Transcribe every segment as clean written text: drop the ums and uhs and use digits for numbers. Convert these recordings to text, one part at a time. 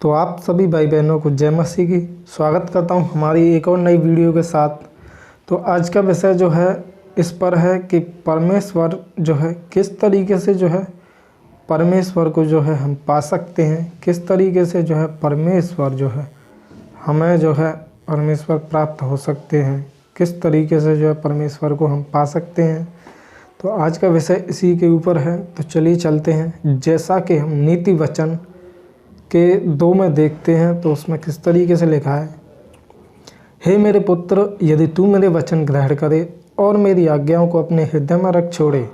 तो आप सभी भाई बहनों को जय मसीह की स्वागत करता हूं हमारी एक और नई वीडियो के साथ। तो आज का विषय जो है इस पर है कि परमेश्वर जो है किस तरीके से जो है परमेश्वर को जो है हम पा सकते हैं, किस तरीके से जो है परमेश्वर जो है हमें जो है परमेश्वर प्राप्त हो सकते हैं, किस तरीके से जो है परमेश्वर को हम पा सकते हैं। तो आज का विषय इसी के ऊपर है। तो चलिए चलते हैं। जैसा कि हम नीति वचन के 2 में देखते हैं तो उसमें किस तरीके से लिखा है, हे मेरे पुत्र, यदि तू मेरे वचन ग्रहण करे और मेरी आज्ञाओं को अपने हृदय में रख छोड़े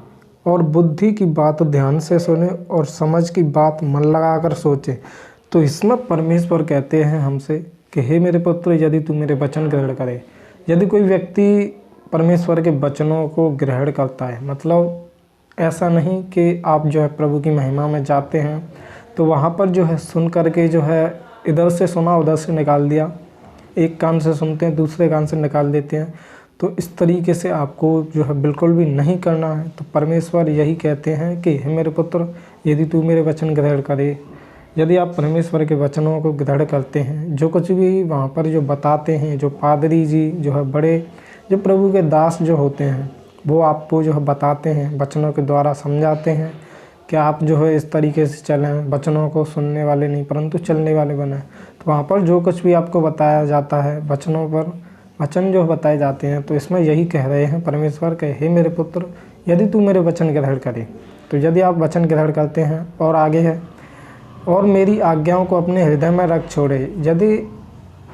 और बुद्धि की बात ध्यान से सुने और समझ की बात मन लगाकर सोचे। तो इसमें परमेश्वर कहते हैं हमसे कि हे मेरे पुत्र, यदि तू मेरे वचन ग्रहण करे। यदि कोई व्यक्ति परमेश्वर के वचनों को ग्रहण करता है, मतलब ऐसा नहीं कि आप जो है प्रभु की महिमा में जाते हैं तो वहाँ पर जो है सुन करके जो है इधर से सुना उधर से निकाल दिया, एक कान से सुनते हैं दूसरे कान से निकाल देते हैं। तो इस तरीके से आपको जो है बिल्कुल भी नहीं करना है। तो परमेश्वर यही कहते हैं कि हे मेरे पुत्र, यदि तू मेरे वचन ग्रहण करे। यदि आप परमेश्वर के वचनों को ग्रहण करते हैं, जो कुछ भी वहाँ पर जो बताते हैं, जो पादरी जी जो है बड़े जो प्रभु के दास जो होते हैं वो आपको जो है बताते हैं, वचनों के द्वारा समझाते हैं कि आप जो है इस तरीके से चलें, वचनों को सुनने वाले नहीं परंतु चलने वाले बने। तो वहाँ पर जो कुछ भी आपको बताया जाता है, वचनों पर वचन जो बताए जाते हैं, तो इसमें यही कह रहे हैं परमेश्वर के, हे मेरे पुत्र, यदि तू मेरे वचन ग्रहण करे। तो यदि आप वचन ग्रहण करते हैं और आगे है, और मेरी आज्ञाओं को अपने हृदय में रख छोड़े। यदि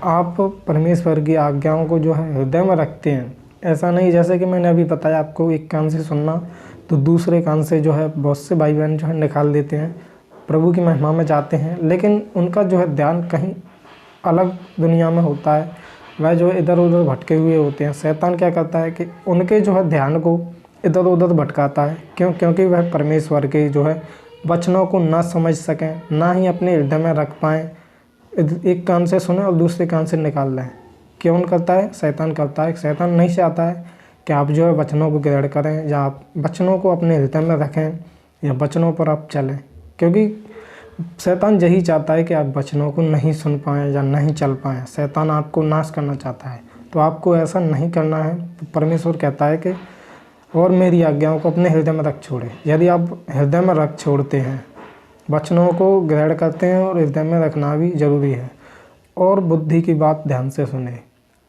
आप परमेश्वर की आज्ञाओं को जो है हृदय में रखते हैं, ऐसा नहीं जैसे कि मैंने अभी बताया आपको एक कान से सुनना तो दूसरे कान से जो है बहुत से भाई बहन जो है निकाल देते हैं, प्रभु की महिमा में जाते हैं लेकिन उनका जो है ध्यान कहीं अलग दुनिया में होता है, वह जो है इधर उधर भटके हुए होते हैं। शैतान क्या करता है कि उनके जो है ध्यान को इधर उधर भटकाता है। क्योंकि वह परमेश्वर के जो है वचनों को ना समझ सकें, ना ही अपने हृदय में रख पाएँ, एक कान से सुने और दूसरे कान से निकाल दें। कौन करता है? शैतान करता है। शैतान नहीं चाहता है कि आप जो है वचनों को ग्रहण करें या आप वचनों को अपने हृदय में रखें या वचनों पर आप चलें, क्योंकि शैतान यही चाहता है कि आप वचनों को नहीं सुन पाएँ या नहीं चल पाएँ। शैतान आपको नाश करना चाहता है, तो आपको ऐसा नहीं करना है। तो परमेश्वर कहता है कि और मेरी आज्ञाओं को अपने हृदय में रख छोड़े। यदि आप हृदय में रख छोड़ते हैं, वचनों को ग्रहण करते हैं और हृदय में रखना भी ज़रूरी है, और बुद्धि की बात ध्यान से सुने,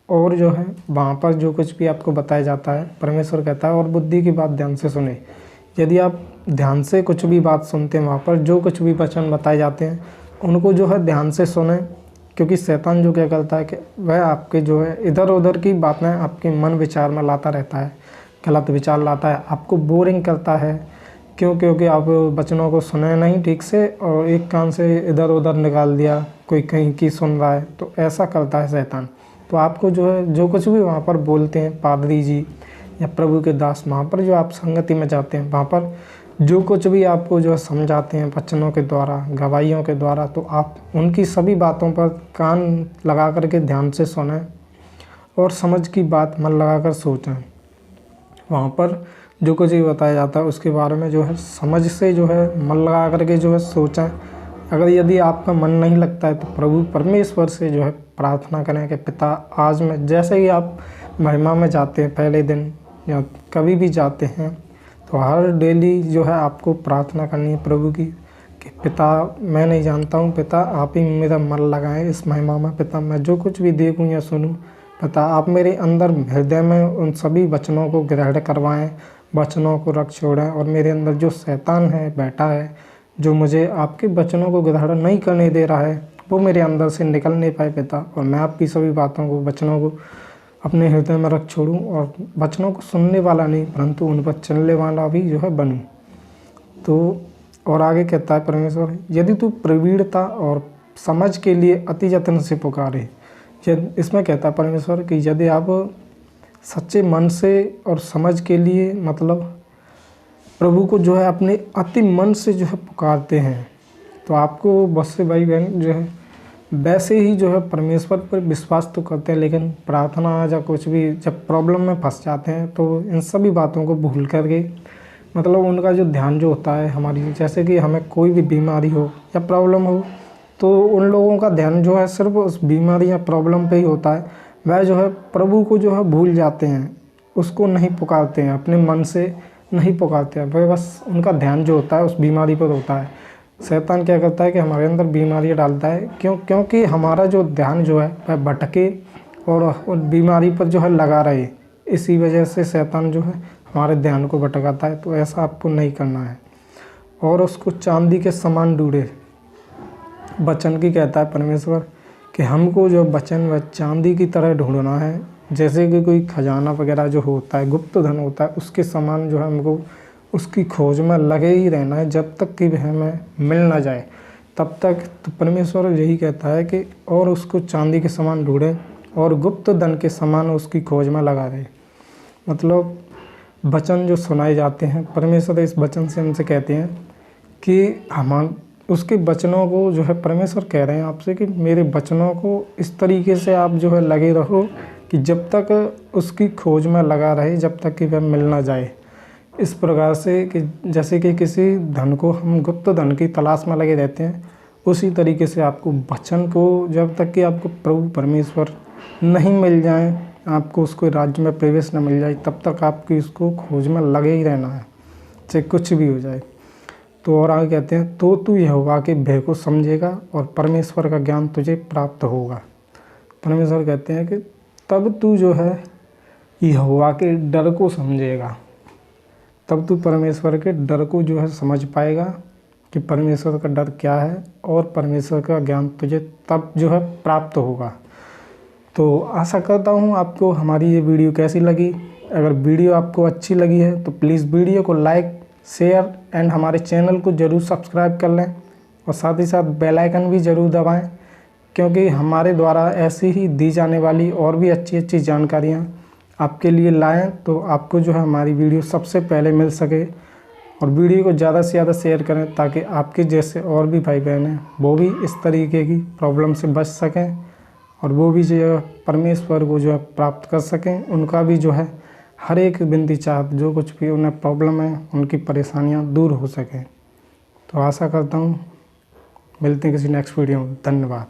और जो है वहाँ पर जो कुछ भी आपको बताया जाता है, परमेश्वर कहता है और बुद्धि की बात ध्यान से सुने। यदि आप ध्यान से कुछ भी बात सुनते हैं, वहाँ पर जो कुछ भी वचन बताए जाते हैं उनको जो है ध्यान से सुने, क्योंकि शैतान जो क्या करता है कि वह आपके जो है इधर उधर की बातें आपके मन विचार में लाता रहता है, गलत विचार लाता है, आपको बोरिंग करता है। क्योंकि आप वचनों को सुने नहीं ठीक से और एक कान से इधर उधर निकाल दिया, कोई कहीं की सुन रहा है, तो ऐसा करता है शैतान। तो आपको जो है जो कुछ भी वहाँ पर बोलते हैं पादरी जी या प्रभु के दास, वहाँ पर जो आप संगति में जाते हैं, वहाँ पर जो कुछ भी आपको जो है समझाते हैं वचनों के द्वारा, गवाहियों के द्वारा, तो आप उनकी सभी बातों पर कान लगा करके ध्यान से सुनें और समझ की बात मन लगाकर सोचें। वहाँ पर जो कुछ भी बताया जाता है उसके बारे में जो है समझ से जो है मन लगा करके जो है सोचें। अगर यदि आपका मन नहीं लगता है तो प्रभु परमेश्वर से जो है प्रार्थना करें कि पिता, आज मैं जैसे ही आप महिमा में जाते हैं पहले दिन या कभी भी जाते हैं, तो हर डेली जो है आपको प्रार्थना करनी है प्रभु की कि पिता, मैं नहीं जानता हूँ, पिता आप ही मेरा मन लगाएं इस महिमा में। पिता, मैं जो कुछ भी देखूँ या सुनूँ, पिता आप मेरे अंदर हृदय में उन सभी वचनों को ग्रहण करवाएं, वचनों को रख छोड़ें, और मेरे अंदर जो शैतान है बैठा है, जो मुझे आपके वचनों को ग्रहण नहीं करने दे रहा है, वो मेरे अंदर से निकल नहीं पाए पिता, और मैं आपकी सभी बातों को, वचनों को अपने हृदय में रख छोड़ूं और वचनों को सुनने वाला नहीं परंतु उन पर चलने वाला भी जो है बनूं। तो और आगे कहता है परमेश्वर, यदि तू प्रवीणता और समझ के लिए अति यत्न से पुकारे। इसमें कहता है परमेश्वर कि यदि आप सच्चे मन से और समझ के लिए, मतलब प्रभु को जो है अपने अति मन से जो है पुकारते हैं, तो आपको बहुत से भाई बहन जो है वैसे ही जो है परमेश्वर पर विश्वास तो करते हैं, लेकिन प्रार्थना या कुछ भी जब प्रॉब्लम में फंस जाते हैं तो इन सभी बातों को भूल करके, मतलब उनका जो ध्यान जो होता है हमारी, जैसे कि हमें कोई भी बीमारी हो या प्रॉब्लम हो, तो उन लोगों का ध्यान जो है सिर्फ उस बीमारी या प्रॉब्लम पे ही होता है। वह जो है प्रभु को जो है भूल जाते हैं, उसको नहीं पुकारते हैं, अपने मन से नहीं पुकारते हैं। वह बस उनका ध्यान जो होता है उस बीमारी पर होता है। शैतान क्या करता है कि हमारे अंदर बीमारियाँ डालता है, क्योंकि हमारा जो ध्यान जो है वह भटके और उस बीमारी पर जो है लगा रहे। इसी वजह से शैतान जो है हमारे ध्यान को भटकाता है। तो ऐसा आपको नहीं करना है और उसको चांदी के समान ढूंढे। वचन की कहता है परमेश्वर कि हमको जो वचन वह चांदी की तरह ढूंढना है, जैसे कि कोई खजाना वगैरह जो होता है, गुप्त धन होता है, उसके समान जो है हमको उसकी खोज में लगे ही रहना है जब तक कि वह हमें मिल ना जाए तब तक। तो परमेश्वर यही कहता है कि और उसको चांदी के समान ढूंढे और गुप्त धन के समान उसकी खोज में लगा रहे। मतलब वचन जो सुनाए जाते हैं, परमेश्वर इस वचन से हमसे कहते हैं कि हम उसके वचनों को जो है परमेश्वर कह रहे हैं आपसे कि मेरे वचनों को इस तरीके से आप जो है लगे रहो कि जब तक उसकी खोज में लगा रहे, जब तक कि वह मिल ना जाए। इस प्रकार से कि जैसे कि किसी धन को हम गुप्त धन की तलाश में लगे रहते हैं, उसी तरीके से आपको वचन को जब तक कि आपको प्रभु परमेश्वर नहीं मिल जाए, आपको उसको राज्य में प्रवेश न मिल जाए, तब तक आपको इसको खोज में लगे ही रहना है, चाहे कुछ भी हो जाए। तो और आगे कहते हैं तो तू यहोवा के भय को समझेगा और परमेश्वर का ज्ञान तुझे प्राप्त होगा। परमेश्वर कहते हैं कि तब तू जो है यहोवा के डर को समझेगा, तब तू परमेश्वर के डर को जो है समझ पाएगा कि परमेश्वर का डर क्या है, और परमेश्वर का ज्ञान तुझे तब जो है प्राप्त होगा। तो आशा करता हूँ आपको हमारी ये वीडियो कैसी लगी। अगर वीडियो आपको अच्छी लगी है तो प्लीज़ वीडियो को लाइक, शेयर एंड हमारे चैनल को ज़रूर सब्सक्राइब कर लें और साथ ही साथ बेल आइकन भी ज़रूर दबाएं, क्योंकि हमारे द्वारा ऐसी ही दी जाने वाली और भी अच्छी अच्छी जानकारियाँ आपके लिए लाएं तो आपको जो है हमारी वीडियो सबसे पहले मिल सके। और वीडियो को ज़्यादा से ज़्यादा शेयर करें ताकि आपके जैसे और भी भाई बहन हैं वो भी इस तरीके की प्रॉब्लम से बच सकें और वो भी जो है परमेश्वर को जो है प्राप्त कर सकें। उनका भी जो है हर एक बिंदी चाहत जो कुछ भी उन्हें प्रॉब्लम है, उनकी परेशानियां दूर हो सकें। तो आशा करता हूं मिलते हैं किसी नेक्स्ट वीडियो में। धन्यवाद।